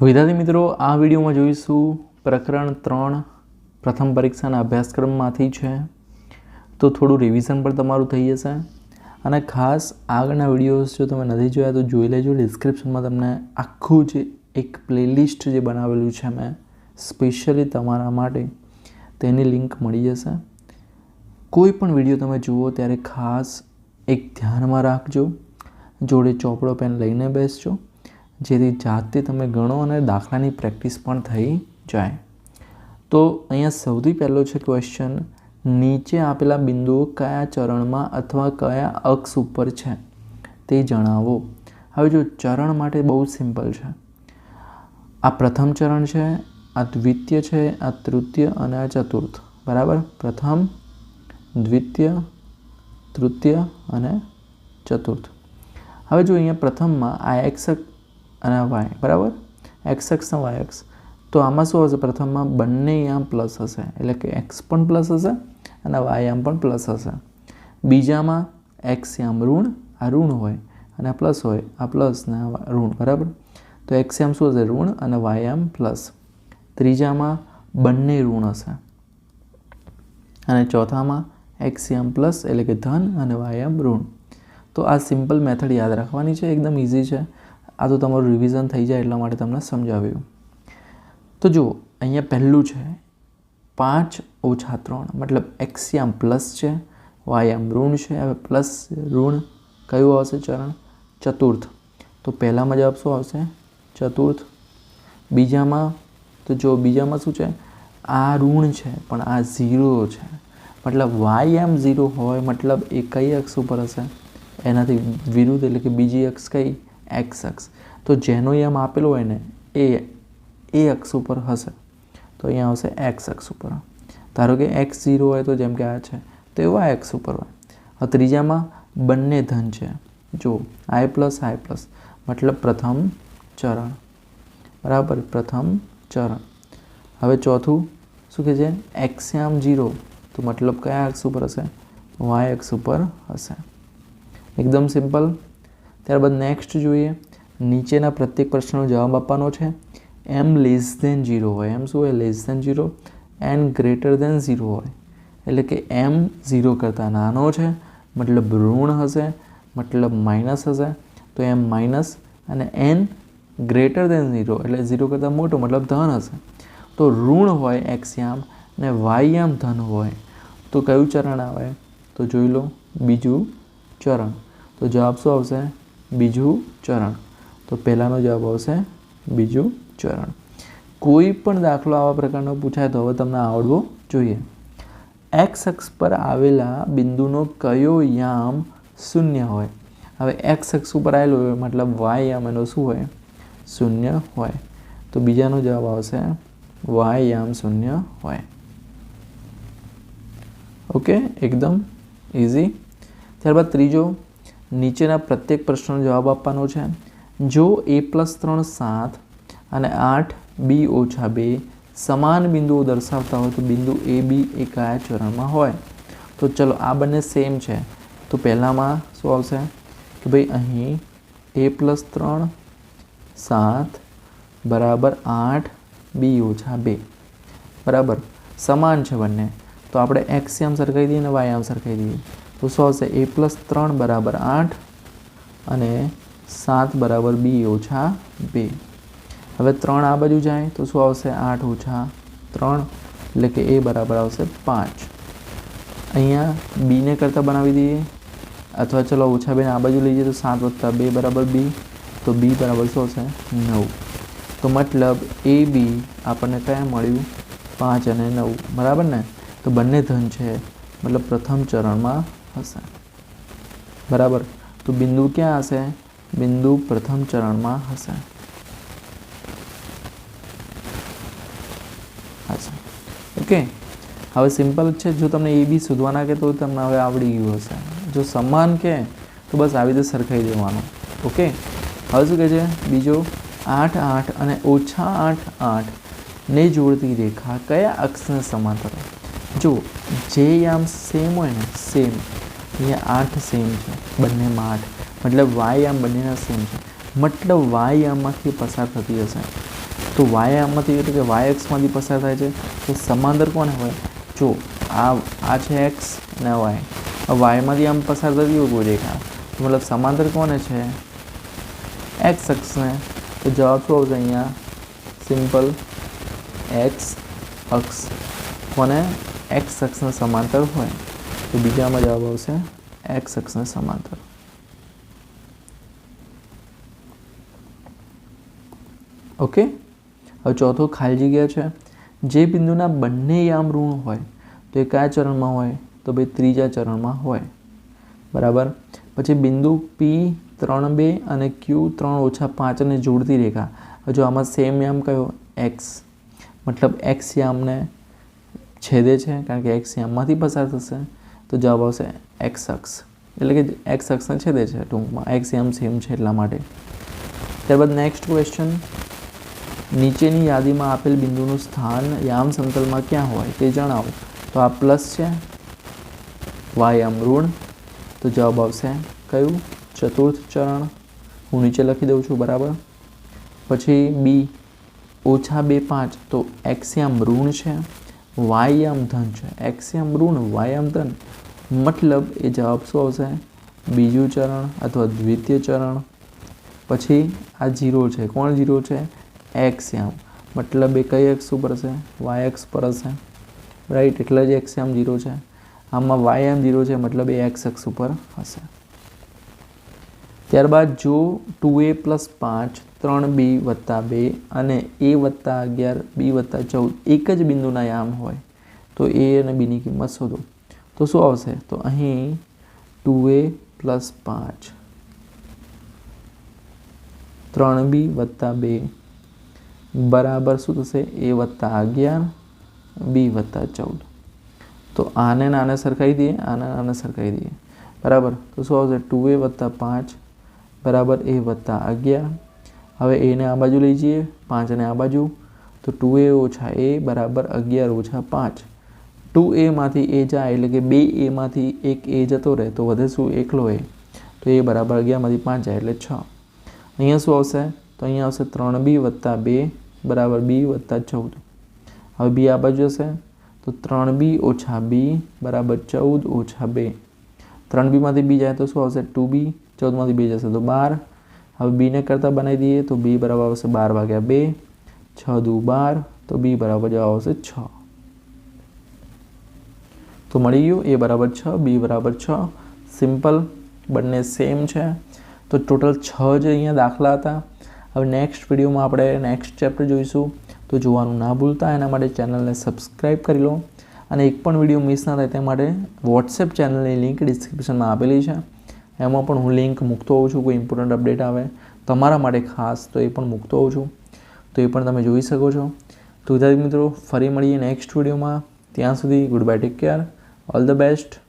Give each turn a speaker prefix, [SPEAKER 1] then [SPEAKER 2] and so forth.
[SPEAKER 1] વિદ્યાર્થી મિત્રો, આ વિડીયોમાં જોઈશું પ્રકરણ 3 પ્રથમ પરીક્ષાના અભ્યાસક્રમમાંથી છે. તો થોડું રિવિઝન પણ તમારું થઈ જશે. અને ખાસ આગળના વિડીયોઝ જો તમે નથી જોયા તો જોઈ લેજો. ડિસ્ક્રિપ્શનમાં તમને આખું જે એક પ્લેલિસ્ટ જે બનાવેલું છે મેં સ્પેશિયલી તમારા માટે, તેની લિંક મળી જશે. કોઈ પણ વિડીયો તમે જુઓ ત્યારે ખાસ એક ધ્યાનમાં રાખજો, જોડે ચોપડો પેન લઈને બેસજો, જેથી જાતે તમે ગણો અને દાખલાની પ્રેક્ટિસ પણ થઈ જાય. તો અહીંયા સૌથી પહેલો છે ક્વેશ્ચન, નીચે આપેલા બિંદુઓ કયા ચરણમાં અથવા કયા અક્ષ ઉપર છે તે જણાવો. હવે જો ચરણ માટે બહુ સિમ્પલ છે. આ પ્રથમ ચરણ છે, આ દ્વિતીય છે, આ તૃતીય અને આ ચતુર્થ. બરાબર, પ્રથમ, દ્વિતીય, તૃતીય અને ચતુર્થ. હવે જો અહીંયા પ્રથમમાં આ એક્સ અને વાય, બરાબર, એક્સ અક્ષ અને વાય અક્ષ. તો આમાં શું હશે? પ્રથમમાં બંને આમ પ્લસ હશે, એટલે કે એક્સ પણ પ્લસ હશે અને વાય આમ પણ પ્લસ હશે. બીજામાં એક્સ આમ ઋણ, આ ઋણ હોય અને આ પ્લસ હોય, આ પ્લસ ને આ ઋણ. બરાબર, તો એક્સ આમ શું હશે? ઋણ અને વાય આમ પ્લસ. ત્રીજામાં બંને ઋણ હશે અને ચોથામાં એક્સ આમ પ્લસ એટલે કે ધન અને વાય આમ ઋણ. તો આ સિમ્પલ મેથડ યાદ રાખવાની છે, એકદમ ઇઝી છે. આ તો તમારું રિવિઝન થઈ જાય એટલા માટે તમને સમજાવ્યું. તો જુઓ, અહીંયા પહેલું છે 5 - 3, મતલબ એક્સ આમ પ્લસ છે, વાય આમ ઋણ છે. હવે પ્લસ ઋણ કયું આવશે ચરણ? ચતુર્થ. તો પહેલામાં જવાબ શું આવશે? ચતુર્થ. બીજામાં તો જો બીજામાં શું છે? આ ઋણ છે પણ આ 0 છે, મતલબ વાય આમ 0 હોય, મતલબ એ કઈ અક્ષ ઉપર હશે? એનાથી વિરુદ્ધ, એટલે કે બીજી અક્ષ કઈ? એક્સ અક્ષ. તો જેનો આમ આપેલો હોય ને એ અક્ષ ઉપર હશે. તો અહીંયા આવશે એક્સ અક્ષ ઉપર. ધારો કે એક્સ 0 હોય તો જેમ કે આ છે તો એ વાય અક્ષ ઉપર હોય. હવે ત્રીજામાં બંને ધન છે, જો આઈ પ્લસ, મતલબ પ્રથમ ચરણ. બરાબર, પ્રથમ ચરણ. હવે ચોથું શું કહે છે? એક્સ આમ 0, તો મતલબ કયા અક્ષ ઉપર હશે? વાય અક્ષ ઉપર હશે. એકદમ સિમ્પલ. ત્યારબાદ નેક્સ્ટ જોઈએ, નીચેના પ્રત્યેક પ્રશ્નનો જવાબ આપવાનો છે. m <0 હોય, એમ શું હોય? <0, n <0 હોય, એટલે કે m 0 કરતાં નાનો છે, મતલબ ઋણ હશે, મતલબ માઇનસ હશે. તો m માઇનસ અને n <0 એટલે 0 કરતાં મોટો, મતલબ ધન હશે. તો ઋણ હોય એક્સ આમ ને વાય આમ ધન હોય, તો કયું ચરણ આવે? તો જોઈ લો, બીજું ચરણ. તો જવાબ શું આવશે? બીજું ચરણ. તો પહેલાંનો જવાબ આવશે બીજું ચરણ. કોઈ પણ દાખલો આવા પ્રકારનો પૂછાય તો હવે તમને આવડવો જોઈએ. એક્સ અક્ષ પર આવેલા બિંદુનો કયો યામ 0 હોય? હવે એક્સ અક્ષ ઉપર આવેલો હોય મતલબ વાય યામ એનો શું હોય? 0 હોય. તો બીજાનો જવાબ આવશે વાય યામ 0 હોય. ઓકે, એકદમ ઇઝી. ત્યારબાદ ત્રીજો, નીચેના પ્રત્યેક પ્રશ્નનો જવાબ આપવાનો છે. જો a+3 7 અને 8 b - 2 સમાન બિંદુઓ દર્શાવતા હોય તો બિંદુ AB એ કયા ચરણમાં હોય? તો ચલો, આ બંને સેમ છે. તો પહેલામાં શું આવશે કે ભાઈ અહીં a+3 7 બરાબર 8 b - 2, બરાબર, સમાન છે બંને. તો આપણે એક્સ આમ સરખાઈ દઈએ અને વાય આમ સરખાઈ દઈએ. તો શું આવશે? a+3 બરાબર 8 અને 7 બરાબર b - 2. હવે 3 આ બાજુ જાય તો શું આવશે? 8 - 3, એટલે કે a બરાબર આવશે 5. અહીંયા બીને કરતાં બનાવી દઈએ, અથવા ચલો -2 આ બાજુ લઈ જઈએ તો 7 + 2 બરાબર b. તો b બરાબર શું હશે? 9. તો મતલબ AB આપણને કયા મળ્યું? 5 અને 9, બરાબર ને? તો બંને ધન છે, મતલબ પ્રથમ ચરણમાં હશે. બરાબર, તો બિંદુ ક્યાં હશે? બિંદુ પ્રથમ ચરણમાં હશે. ઓકે, હવે સિમ્પલ છે. જો તમને AB શોધવાના કે તો તમને હવે આવડી ગયું હશે. જો સમાન કે તો બસ આવી રીતે સરખાઈ દેવાનું. ઓકે, હવે શું કહે છે? બીજો, 8 - 8 અને -8 - 8 ને જોડતી રેખા કયા અક્ષને સમાંતર હોય? જો જે આમ સેમ હોય ને, સેમ, અહીંયા 8 સેમ છે, બંનેમાં 8, મતલબ વાય આમ બંનેના સેમ છે, મતલબ વાય આમમાંથી પસાર થતી હશે. તો વાય આમાંથી એટલે કે વાય એક્સમાંથી પસાર થાય છે. તો સમાંતર કોને હોય? જો આ છે એક્સ અને વાય, વાયમાંથી આમ પસાર થતી હોય કોઈ રેખા, મતલબ સમાંતર કોને છે? એક્સ અક્ષને. તો જવાબ શું આવશે અહીંયા? સિમ્પલ એક્સ અક્ષ કોને? એક્સ અક્ષને સમાંતર હોય. તો બીજામાં જવાબ આવશે એક્સ અક્ષને સમાંતર. ઓકે. હવે ચોથો ખાલી જગ્યા છે. જે બિંદુના બંને યામ ઋણ હોય તો એ કયા ચરણમાં હોય? તો ભાઈ ત્રીજા ચરણમાં હોય. બરાબર. પછી બિંદુ P3 2 અને Q3 - 5 ને જોડતી રેખા. જો આમાં સેમ યામ કયો? એક્સ, મતલબ એક્સ યામને છેદે છે કારણ કે એક્સ યામમાંથી પસાર થશે. તો જવાબ આવશે એક્સ અક્ષ, એટલે કે એક્સ અક્ષને છેદે છે ટૂંકમાં, એક્સ યામ સેમ છે એટલા માટે. ત્યારબાદ નેક્સ્ટ ક્વેશ્ચન, નીચેની યાદીમાં આપેલ બિંદુનું સ્થાન યામ સમતલમાં ક્યાં હોય તે જણાવો. તો આ પ્લસ છે, વાય યામ ઋણ. તો જવાબ આવશે કયું? ચતુર્થ ચરણ. હું નીચે લખી દઉં છું. બરાબર. પછી બી -2 5. તો એક્સ યામ ઋણ છે, વાય યામ ધન છે. એક્સ યામ ઋણ, વાય યામ ધન, મતલબ એ જવાબ શું આવશે? બીજું ચરણ અથવા દ્વિતીય ચરણ. પછી આ 0 છે. કોણ 0 છે? એક્સ યામ, મતલબ એ કઈ અક્ષ ઉપર હશે? વાય અક્ષ પર હશે. રાઈટ, એટલે જ એક્સ યામ 0 છે. આમાં વાય યામ 0 છે, મતલબ એ એક્સ અક્ષ ઉપર હશે. ત્યારબાદ જો 2a + 5 3b + 2 અને a + 11 b + 14 એક જ બિંદુના યામ હોય તો a અને b ની કિંમત શોધો. તો શું આવશે? તો અહીં 2a + 5 3b + 2 બરાબર શું થશે? a + 11 b + 14. તો આને આને સરખાઈ દઈએ, આને સરખાઈ દઈએ. બરાબર. તો શું આવશે? 2a + 5 બરાબર a + 11. હવે એને આ બાજુ લઈ જઈએ, 5 ને આ બાજુ. તો 2a - a બરાબર 11 - 5. 2a માંથી a જાય એટલે કે 2a માંથી એક a જતો રહે તો વધે શું? એકલો a. તો a બરાબર 11 માંથી 5 જાય એટલે 6. અહીંયા શું આવશે? તો અહીંયા આવશે 3b + 2 બરાબર b + 14. હવે b આ બાજુ જશે તો 3b - b બરાબર 14 - 2. 3b માંથી b જાય તો શું આવશે? 2b. 14 માંથી 2 જશે તો 12. હવે b ને કરતા બનાવી દઈએ તો b બરાબર આવશે 12 / 2, 6 દુ 12. તો b બરાબર જવાબ આવશે 6. તો મળી ગયું a બરાબર 6, b બરાબર 6. સિમ્પલ, બંને સેમ છે. તો ટોટલ 6 જ અહીંયા દાખલા હતા. હવે નેક્સ્ટ વિડીયોમાં આપણે નેક્સ્ટ ચેપ્ટર જોઈશું. તો જોવાનું ના ભૂલતા. એના માટે ચેનલને સબસ્ક્રાઈબ કરી લો અને એક પણ વિડીયો મિસ ના થાય તે માટે વોટ્સએપ ચેનલની લિંક ડિસ્ક્રિપ્શનમાં આપેલી છે. એમાં પણ હું લિંક મૂકતો હોઉં છું. કોઈ ઇમ્પોર્ટન્ટ અપડેટ આવે તમારા માટે ખાસ તો એ પણ મૂકતો હોઉં છું. તો એ પણ તમે જોઈ શકો છો. તો વિદ્યાર્થી મિત્રો, ફરી મળીએ નેક્સ્ટ વિડીયોમાં. ત્યાં સુધી good bye, take care, all the best.